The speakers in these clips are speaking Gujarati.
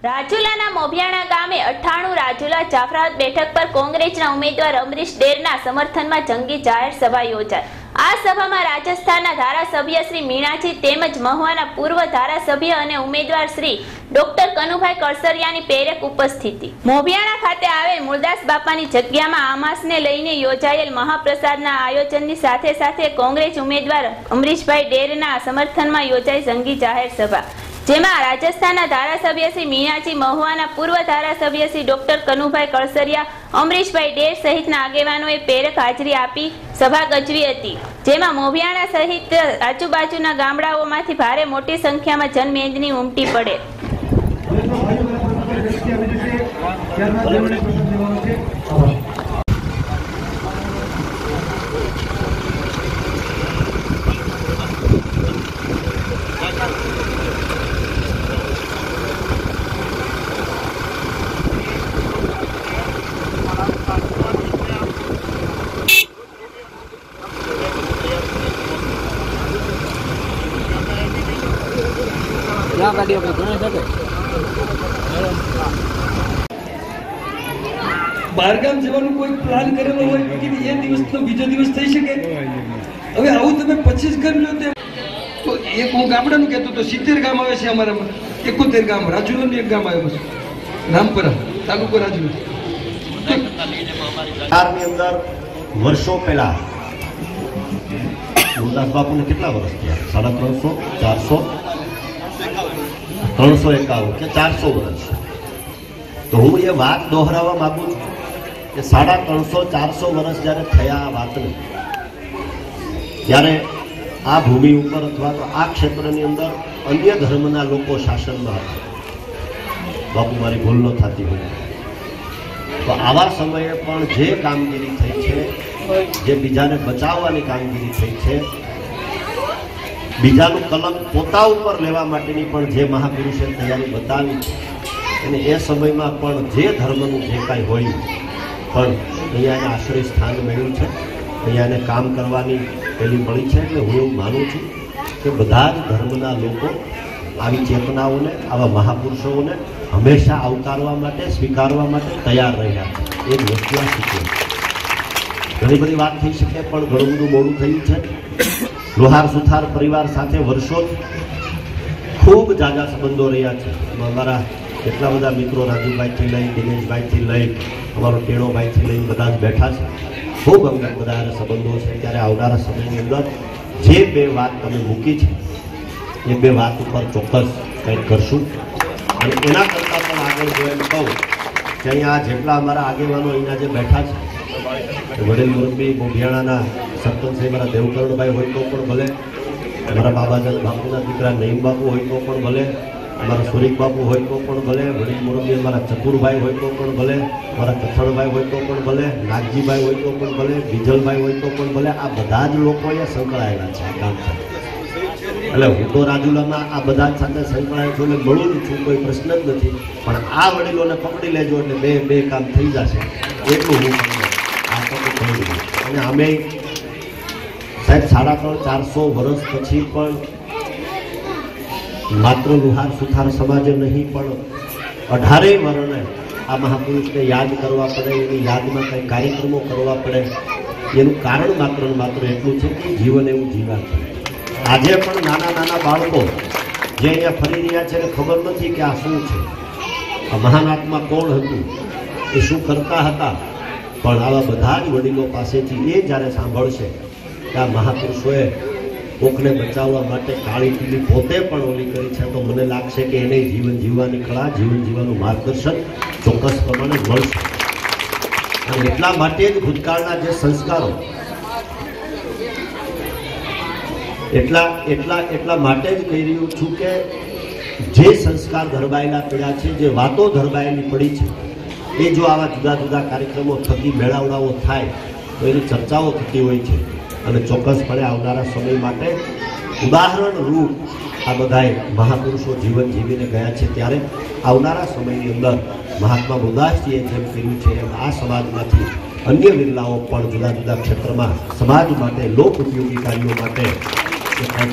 રાજુલાના મોભિયાણા ગામે 98 રાજુલા જાફરાબાદ બેઠક પર કોંગ્રેસના ઉમેદવાર અમરીશ ડેરના સમર્થનમાં જંગી જાહેર સભા યોજાઈ। આ સભામાં રાજસ્થાનના ધારાસભ્ય શ્રી મીણાજી તેમજ મહુવાના પૂર્વ ધારાસભ્ય અને ઉમેદવાર શ્રી ડોક્ટર કનુભાઈ કળસરિયાની પ્રેરક ઉપસ્થિતિ। મોભિયાણા ખાતે આવેલ મૂળદાસ બાપાની જગ્યામાં અમાસને લઈને યોજાયેલ મહાપ્રસાદના આયોજનની સાથે સાથે કોંગ્રેસ ઉમેદવાર અમરીશભાઈ ડેરના સમર્થનમાં યોજાઈ જંગી જાહેર સભા, જેમાં રાજસ્થાનના ધારાસભ્ય શ્રી મીણાજી, મહુવાના પૂર્વ ધારાસભ્ય શ્રી ડોક્ટર કનુભાઈ કળસરિયા, અમરીશભાઈ ડેર સહિતના આગેવાનોએ પ્રેરક હાજરી આપી સભા ગજવી હતી, જેમાં મોભિયાણા સહિત આજુબાજુના ગામડાઓમાંથી ભારે મોટી સંખ્યામાં જનમેદની ઉમટી પડે। બહારગામ જવાનું કોઈ પ્લાન કરેલો હોય કે એ દિવસનો બીજો દિવસ થઈ શકે। હવે આવું તમે 25 ગામ લો તો એક હું ગામડાનું કહેતો તો 70 ગામ આવે છે અમારામાં, 71 ગામ, રાજુલાનું એક ગામ આવ્યું છે, રામપરા તાલુકો રાજુલા। ની અંદર વર્ષો પહેલા મૂળદાસ બાપુને કેટલા વર્ષ થયા? 350, 400, 351 કે 400 વર્ષ। તો હું એ વાત દોહરાવવા માંગુ છું કે 350, 400 વર્ષ જ્યારે થયા આ વાતને, ત્યારે આ ભૂમિ ઉપર અથવા તો આ ક્ષેત્રની અંદર અન્ય ધર્મના લોકો શાસનમાં હતા। બાપુ મારી ભૂલ ન થતી હોય તો આવા સમયે પણ જે કામગીરી થઈ છે, જે બીજાને બચાવવાની કામગીરી થઈ છે, બીજાનું કલમ પોતા ઉપર લેવા માટેની પણ જે મહાપુરુષે તૈયારી બતાવી છે, અને એ સમયમાં પણ જે ધર્મનું જે કાંઈ હોય પણ અહીંયા એને આશ્રય સ્થાન મળ્યું છે, અહીંયા એને કામ કરવાની પેલી મળી છે। એટલે હું એવું માનું છું કે બધા જ ધર્મના લોકો આવી ચેતનાઓને, આવા મહાપુરુષોને હંમેશા આવકારવા માટે, સ્વીકારવા માટે તૈયાર રહ્યા છે। એ જ વસ્તુ આ શીખે। ઘણી બધી વાત થઈ શકે પણ ઘણું બધું મોડું થયું છે। લોહાર સુથાર પરિવાર સાથે વર્ષોથી ખૂબ જાજા સંબંધો રહ્યા છે। અમારા કેટલા બધા મિત્રો રાજુભાઈથી લઈ, દિનેશભાઈથી લઈ, અમારો ટેણોભાઈથી લઈને બધા જ બેઠા છે। ખૂબ અમને બધા સંબંધો છે। ત્યારે આવનારા સમયની અંદર જે બે વાત તમે મૂકી છે એ બે વાત ઉપર ચોક્કસ કંઈક કરશું। અને એના કરતાં પણ આગળ જો એમ કહું કે અહીંયા જેટલા અમારા આગેવાનો અહીંના જે બેઠા છે, વડીલ મુરબ્બી મોભિયાણાના સરપંચ સાહેબ મારા દેવકરણભાઈ હોય તો પણ ભલે, અમારા બાબાજાન બાપુના દીકરા નઈમ બાપુ હોય તો પણ ભલે, અમારા સુરીક બાપુ હોય તો પણ ભલે, વડીલ મુરબ્બી અમારા ચતુરભાઈ હોય તો પણ ભલે, અમારા કથણભાઈ હોય તો પણ ભલે, નાગજીભાઈ હોય તો પણ ભલે, બીજલભાઈ હોય તો પણ ભલે, આ બધા જ લોકો અહીંયા સંકળાયેલા છે આ કામ સાથે। એટલે હું તો રાજુલામાં આ બધા જ સાથે સંકળાયેલ છું, એટલે મળું જ છું, કોઈ પ્રશ્ન જ નથી। પણ આ વડીલોને પકડી લેજો એટલે બે કામ થઈ જશે, એટલું હું તમને આ તો કહી દઉં। અને અમે સાહેબ 350-400 વર્ષ પછી પણ માત્ર લુહાર સુથાર સમાજે નહીં પણ 18 વર્ણે આ મહાપુરુષને યાદ કરવા પડે, એની યાદમાં કંઈ કાર્યક્રમો કરવા પડે, એનું કારણ માત્ર ને માત્ર એટલું છે કે જીવન એવું જીવા છે। આજે પણ નાના નાના બાળકો જે અહીંયા ફરી રહ્યા છે એને ખબર નથી કે આ શું છે, આ મહાન આત્મા કોણ હતું, એ શું કરતા હતા। પણ આવા બધા જ વડીલો પાસેથી એ જ્યારે સાંભળશે કે આ મહાપુરુષોએ કોકને બચાવવા માટે કાળી પીલી પોતે પણ ઓલી કરી છે, તો મને લાગશે કે એને જીવન જીવવાની કળા, જીવન જીવવાનું માર્ગદર્શન ચોક્કસ પ્રમાણે મળશે। અને એટલા માટે જ ભૂતકાળના જે સંસ્કારો, એટલા માટે જ કહી રહ્યું છું કે જે સંસ્કાર ધરબાયેલા પડ્યા છે, જે વાતો ધરબાયેલી પડી છે, એ જો આવા જુદા જુદા કાર્યક્રમો થકી મેળાવડાઓ થાય તો એની ચર્ચાઓ થતી હોય છે। અને ચોક્કસપણે આવનારા સમય માટે ઉદાહરણ રૂપ આ બધાએ મહાપુરુષો જીવન જીવીને ગયા છે। ત્યારે આવનારા સમયની અંદર મહાત્મા મુરદાસજીએ જેમ કર્યું છે એમ આ સમાજમાંથી અન્ય વિરલાઓ પણ જુદા જુદા ક્ષેત્રમાં સમાજ માટે, લોક ઉપયોગી કાર્યો માટે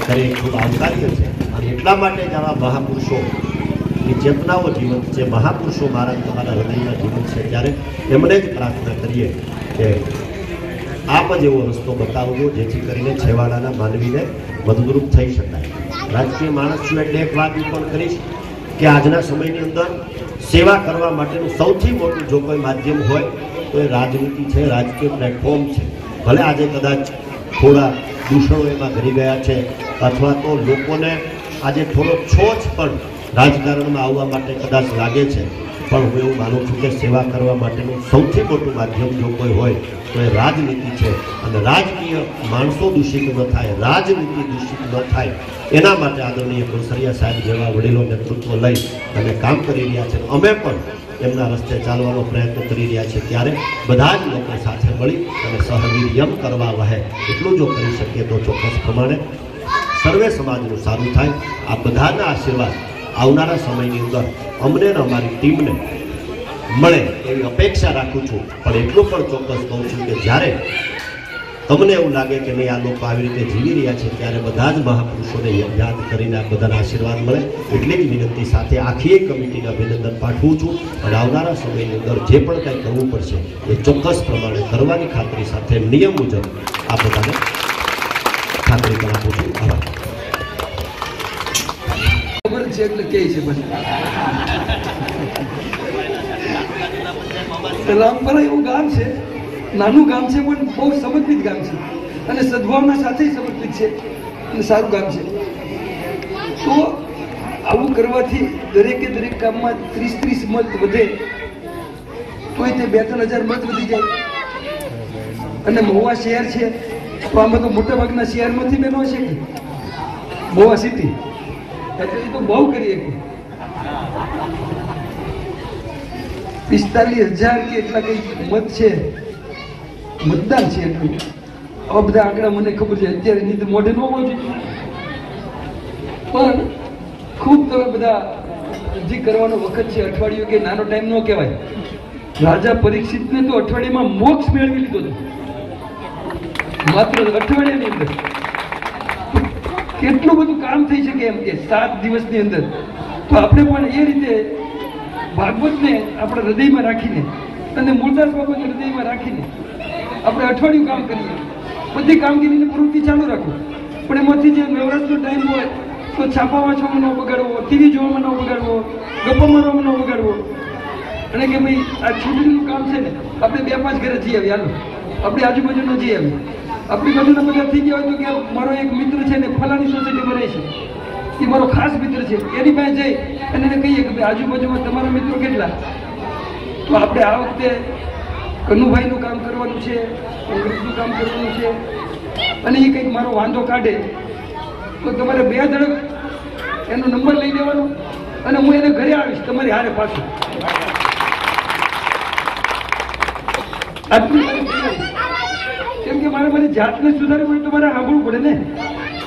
કરે ખૂબ આવકાર્ય છે। અને એટલા માટે જ આવા મહાપુરુષો એની ચેતનાઓ જીવંત છે, મહાપુરુષો મારા તમારા હૃદયમાં જીવંત છે, ત્યારે એમને જ પ્રાર્થના કરીએ કે આપ જ એવો રસ્તો બતાવજો જેથી કરીને છેવાડાના માનવીને મદદરૂપ થઈ શકાય. રાજકીય માણસ છું એટલે એક વાત પણ કરીશ કે આજના સમયની અંદર સેવા કરવા માટેનું સૌથી મોટું જો કોઈ માધ્યમ હોય તો એ રાજનીતિ છે, રાજકીય પ્લેટફોર્મ છે. ભલે આજે કદાચ થોડા દૂષણો એમાં ઘરી ગયા છે અથવા તો લોકોને આજે થોડો છોછ પણ રાજકારણમાં આવવા માટે કદાચ લાગે છે, પણ હું એવું માનું છું કે સેવા કરવા માટેનું સૌથી મોટું માધ્યમ જો કોઈ હોય તો એ રાજનીતિ છે. અને રાજકીય માણસો દૂષિત ન થાય, રાજનીતિ દૂષિત ન થાય, એના માટે આદરણીય કુંસરિયા સાહેબ જેવા વડીલો નેતૃત્વ લઈ અને કામ કરી રહ્યા છે. અમે પણ એમના રસ્તે ચાલવાનો પ્રયત્ન કરી રહ્યા છે. ત્યારે બધા જ લોકો સાથે મળી અને સહવીર્યમ કરવા વહે એટલું જો કરી શકીએ તો ચોક્કસ પ્રમાણે સર્વે સમાજનું સારું થાય. આ બધાના આશીર્વાદ આવનારા સમયની અંદર અમને અને અમારી ટીમને મળે એવી અપેક્ષા રાખું છું. પણ એટલું પણ ચોક્કસ કહું છું કે જ્યારે તમને એવું લાગે કે નહીં આ લોકો આવી રીતે જીવી રહ્યા છે, ત્યારે બધા જ મહાપુરુષોને યાદ કરીને આ બધાના આશીર્વાદ મળે એટલી જ વિનંતી સાથે આખી એક કમિટીને અભિનંદન પાઠવું છું. અને આવનારા સમયની અંદર જે પણ કંઈ કરવું પડશે એ ચોક્કસ પ્રમાણે કરવાની ખાતરી સાથે નિયમ મુજબ આ બધાને ખાતરી પણ આપું છું. આભાર. ખબર છે એટલે કે છે બસ રામપરા એવું ગામ છે, નાનું ગામ છે પણ બહુ સમર્પિત ગામ છે અને સદભાવના સાથે સમર્પિત છે અને સારું ગામ છે. તો આવું કરવાથી દરેકે દરેક ગામમાં 30 મત વધે તોય તે 2-3 હજાર મત વધી જાય. અને મહુવા શહેર છે તો આમાં તો મોટા ભાગના શહેરમાંથી બહેનો છે કે મહુવા સિટી એટલે એ તો બહુ કરીએ કે 45,000 કે એટલા કઈ મત છે, મતદાન છે. એટલું આવા બધા આંકડા મને ખબર છે, અત્યારે નહીં તો મોઢે ન હોવો જોઈએ, પણ ખૂબ તમે બધા જે કરવાનો વખત છે. અઠવાડિયું કે નાનો ટાઈમ ન કહેવાય. રાજા પરીક્ષિતને તો અઠવાડિયામાં મોક્ષ મેળવી લીધો હતો, માત્ર અઠવાડિયાની અંદર. કેટલું બધું કામ થઈ શકે એમ કે 7 દિવસની અંદર. તો આપણે પણ એ રીતે ભાગવતને આપણા હૃદયમાં રાખીને અને મૂળદાસ બાબાને હૃદયમાં રાખીને આપણે અઠવાડિયું કામ કરીએ. બધી કામગીરીની પ્રવૃત્તિ ચાલુ રાખો, પણ એમાંથી જે નવરાત્રનો ટાઈમ હોય તો છાપા વાંચવામાં ન બગાડવો, ટીવી જોવામાં ન બગાડવો, ગપ્પા મારવામાં ન બગાડવો. અને કે ભાઈ આ ચૂંટણીનું કામ છે ને, આપણે 2-5 ઘરે જઈ આવીએ, હાલો આપણી આજુબાજુ ન જઈ આવીએ. આપણી બાજુના બધા થઈ ગયા હોય તો કે મારો એક મિત્ર છે ને ફલાણી સોસાયટીમાં રહે છે, એ મારો ખાસ મિત્ર છે, એની પાસે જઈ અને એને કહીએ કે ભાઈ આજુબાજુમાં તમારા મિત્રો કેટલા. તો આપણે આ વખતે કનુભાઈનું કામ કરવાનું છે, કોંગ્રેસનું કામ કરવાનું છે, અને એ કંઈક મારો વાંધો કાઢે તો તમારે 2 ધડક એનો નંબર લઈ લેવાનો અને હું એને ઘરે આવીશ તમારી હારે પાછું. આટલું કેમ કે મારી જાતને સુધારવી પડે તો મારે સાંભળવું પડે ને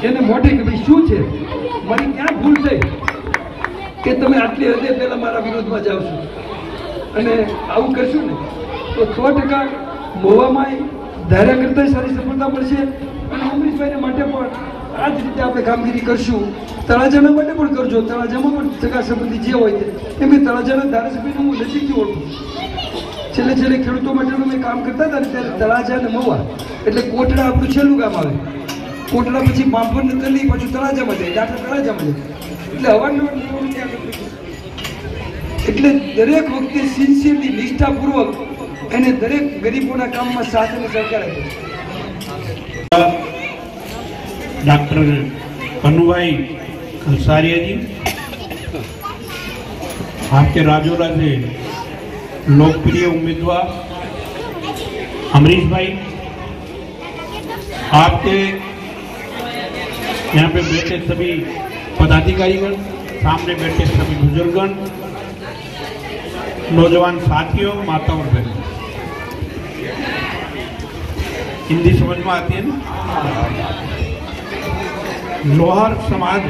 એને મોઢે કે ભાઈ શું છે, મારી ક્યાં ભૂલ થઈ કે તમે આટલી હદે પહેલા મારા વિરોધમાં જાઓ છો. અને આવું કરશું ને તો 100% મહુવામાં ધાર્યા કરતા સારી સફળતા મળશે. અને અમરીશભાઈને માટે પણ આ જ રીતે આપણે કામગીરી કરશું. તળાજાના માટે પણ કરજો, તળાજામાં પણ સગા સંબંધી જે હોય તે મેં તળાજાના ધારાસભ્યને હું નજીકથી ઓળખું. છેલ્લે ખેડૂતો માટેનું મેં કામ કરતા હતા ત્યારે તળાજા અને મહુવા એટલે કોટડા આપણું છેલ્લું ગામ આવે. કોટડા પછી બાંભર ને તલી પાછું તળાજામાં જાય, ડાટા તળાજામાં જાય. એટલે અવારનવાર ત્યાં એટલે દરેક વખતે સિન્સિયરલી નિષ્ઠાપૂર્વક એને દરેક ગરીબોના કામમાં સાથ અને સહકાર આપે. डॉक्टर कन्हूभाई खलसारिया जी, आपके राजौरा से लोकप्रिय उम्मीदवार अमरीश भाई, आपके यहाँ पे बैठे सभी पदाधिकारीगण, सामने बैठे सभी बुजुर्गगण, नौजवान साथियों, माता और बहनों, हिंदी समझ में आती है ना? लोहार समाज,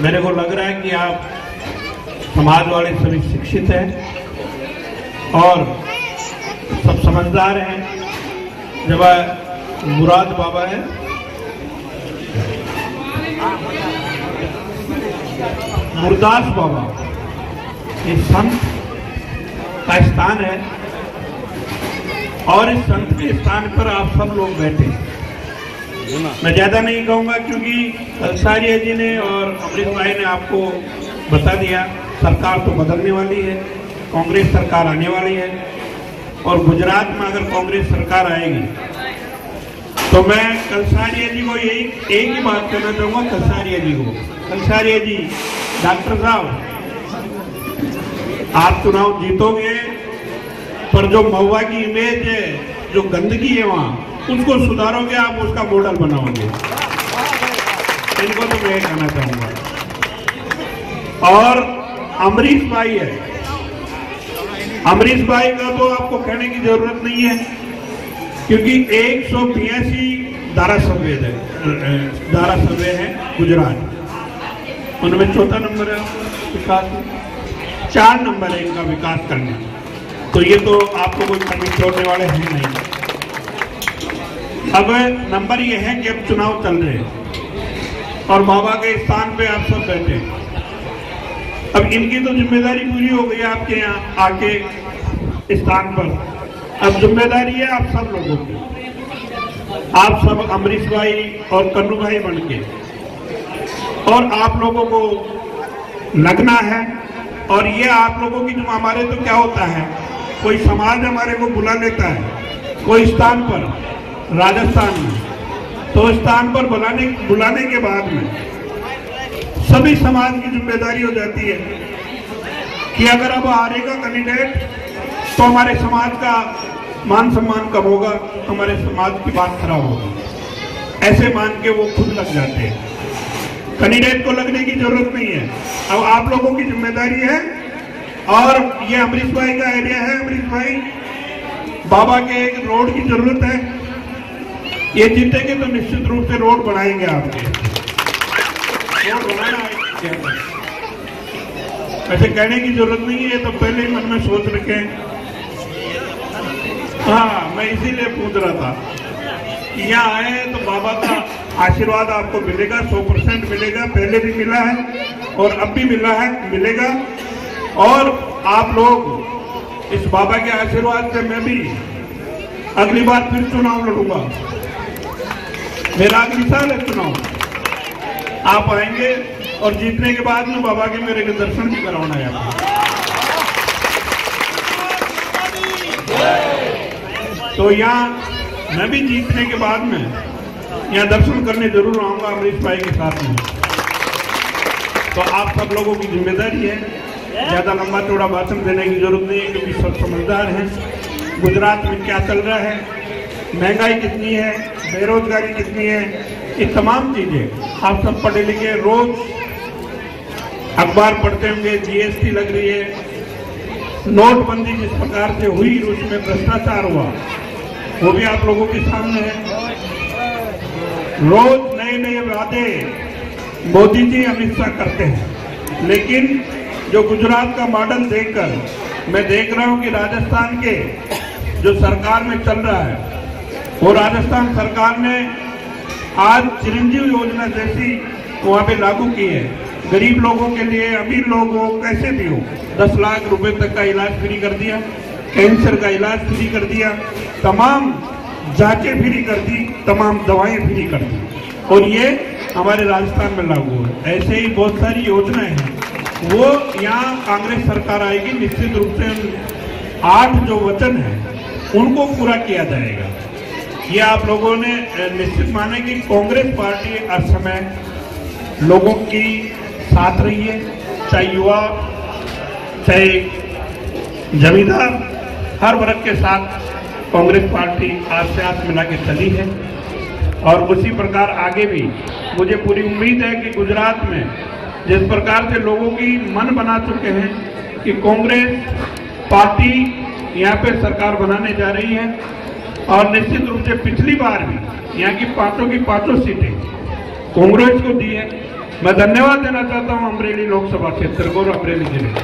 मेरे को लग रहा है कि आप समाज वाले सभी शिक्षित हैं और सब समझदार हैं. जब मुराद बाबा है गुरदास बाबा ये संत का स्थान है और इस संत के स्थान पर आप सब लोग बैठे। मैं ज्यादा नहीं कहूंगा क्योंकि कलसारिया जी ने और अमृत भाई ने आपको बता दिया, सरकार तो बदलने वाली है, कांग्रेस सरकार आने वाली है और गुजरात में अगर कांग्रेस सरकार आएगी तो मैं कलसारिया जी को यही एक ही बात कहना चाहूंगा। कलसारिया जी को, कलसारिया जी, डॉक्टर साहब आप चुनाव जीतोगे पर जो महुआ की इमेज है, जो गंदगी है वहां, उसको सुधारोगे, आप उसका मॉडल बनाओगे। इनको तो मैं कहना चाहूंगा। और अमरीश भाई है, अमरीश भाई का तो आपको कहने की जरूरत नहीं है क्योंकि 182 धारासभ्य है गुजरात, उनमें चौथा नंबर है विकास, 4 नंबर है इनका विकास करना। तो ये तो आपको कोई कमी छोड़ने वाले हैं नहीं। अब नंबर ये है कि अब चुनाव चल रहे हैं और बाबा के स्थान पे आप सब बैठे। अब इनकी तो जिम्मेदारी पूरी हो गई आपके यहाँ आके स्थान पर। अब जिम्मेदारी है आप सब लोगों की, आप सब अमरीश भाई और कन्नू भाई बन के, और आप लोगों को लगना है। और ये आप लोगों की जो हमारे तो क्या होता है, कोई समाज हमारे को बुला लेता है कोई स्थान पर, राजस्थान में, तो स्थान पर बुलाने के बाद में सभी समाज की जिम्मेदारी हो जाती है कि अगर अब हारेगा कैंडिडेट तो हमारे समाज का मान सम्मान कम होगा, हमारे समाज की बात खराब होगी, ऐसे मान के वो खुद लग जाते हैं। कैंडिडेट को लगने की जरूरत नहीं है, अब आप लोगों की जिम्मेदारी है। और ये अमरीश भाई का आइडिया है। अमरीश भाई, बाबा के एक रोड की जरूरत है, ये जीतेंगे तो निश्चित रूप से रोड बनाएंगे, आपके रोड बनाना है। ऐसे कहने की जरूरत नहीं है, तो पहले ही मन में सोच रखें। हाँ, मैं इसीलिए पूछ रहा था कि यहाँ आए तो बाबा का आशीर्वाद आपको मिलेगा, 100% मिलेगा, पहले भी मिला है और अब भी मिलेगा। और आप लोग इस बाबा के आशीर्वाद से मैं भी अगली बार फिर चुनाव लड़ूंगा, मेरा अगली साल है चुनाव, आप आएंगे और जीतने के बाद में बाबा के मेरे के दर्शन भी करवाना है आपको। तो यहाँ मैं भी जीतने के बाद में यहाँ दर्शन करने जरूर आऊंगा अमरीश भाई के साथ में। तो आप सब लोगों की जिम्मेदारी है, ज्यादा लंबा चौड़ा भाषण देने की जरूरत नहीं है क्योंकि सब समझदार हैं गुजरात में क्या चल रहा है, महंगाई कितनी है, बेरोजगारी कितनी है, ये तमाम चीजें आप सब पढ़े लिखे, रोज अखबार पढ़ते होंगे। जीएसटी लग रही है, नोटबंदी जिस प्रकार से हुई, उसमें भ्रष्टाचार हुआ, वो भी आप लोगों के सामने है। रोज नए नए वादे मोदी जी अमित शाह करते हैं, लेकिन जो गुजरात का मॉडल देखकर मैं देख रहा हूं कि राजस्थान के जो सरकार में चल रहा है, वो राजस्थान सरकार ने आज चिरंजीव योजना जैसी वहां पे लागू की है। गरीब लोगों के लिए, अमीर लोग हो, कैसे भी हो, 10 लाख रुपए तक का इलाज फ्री कर दिया, कैंसर का इलाज फ्री कर दिया, तमाम जांचें फ्री कर दी, तमाम दवाएं फ्री कर दी, और ये हमारे राजस्थान में लागू है। ऐसे ही बहुत सारी योजनाएं हैं, वो यहाँ कांग्रेस सरकार आएगी, निश्चित रूप से 8 जो वचन है उनको पूरा किया जाएगा। ये आप लोगों ने निश्चित माने कि कांग्रेस पार्टी हर समय लोगों की साथ रही है, चाहे युवा, चाहे जमींदार, हर वर्ग के साथ कांग्रेस पार्टी आज से हाथ मिला के चली है। और उसी प्रकार आगे भी मुझे पूरी उम्मीद है कि गुजरात में जिस प्रकार से लोगों की मन बना चुके हैं कि कांग्रेस पार्टी यहाँ पे सरकार बनाने जा रही है, और निश्चित रूप से पिछली बार भी यहाँ की पांचों सीटें कांग्रेस को दी है। मैं धन्यवाद देना चाहता हूँ अमरेली लोकसभा क्षेत्र को और अमरेली जिले को,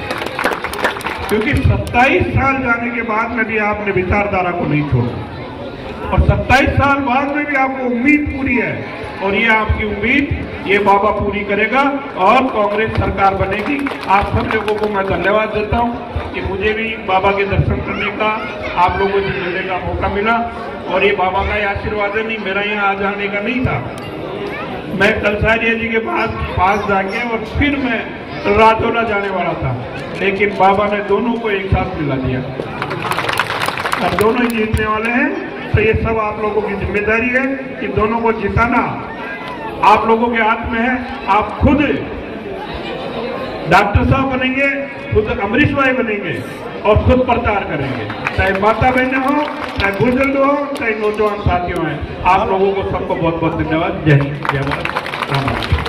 क्योंकि 27 साल जाने के बाद में भी आपने विचारधारा को नहीं छोड़ा, और 27 साल बाद में भी आपको उम्मीद पूरी है, और ये आपकी उम्मीद ये बाबा पूरी करेगा और कांग्रेस सरकार बनेगी। आप सब लोगों को मैं धन्यवाद देता हूँ कि मुझे भी बाबा के दर्शन करने का, आप लोगों से मिलने का मौका मिला और ये बाबा का ही आशीर्वाद है, नहीं मेरा यहाँ आ जाने का नहीं था। मैं कलसारिया जी के पास जाके और फिर मैं राजौला जाने वाला था, लेकिन बाबा ने दोनों को एक साथ मिला दिया। अब दोनों ही जीतने वाले हैं, तो ये सब आप लोगों की जिम्मेदारी है कि दोनों को जिताना आप लोगों के हाथ में है। आप खुद डॉक्टर साहब बनेंगे, खुद अमरीश भाई बनेंगे और खुद प्रचार करेंगे, चाहे माता बहनें हो, चाहे बुजुर्ग हो, चाहे नौजवान साथियों हैं। आप लोगों को सबको बहुत बहुत धन्यवाद। जय हिंद, जय भारत, राम राम।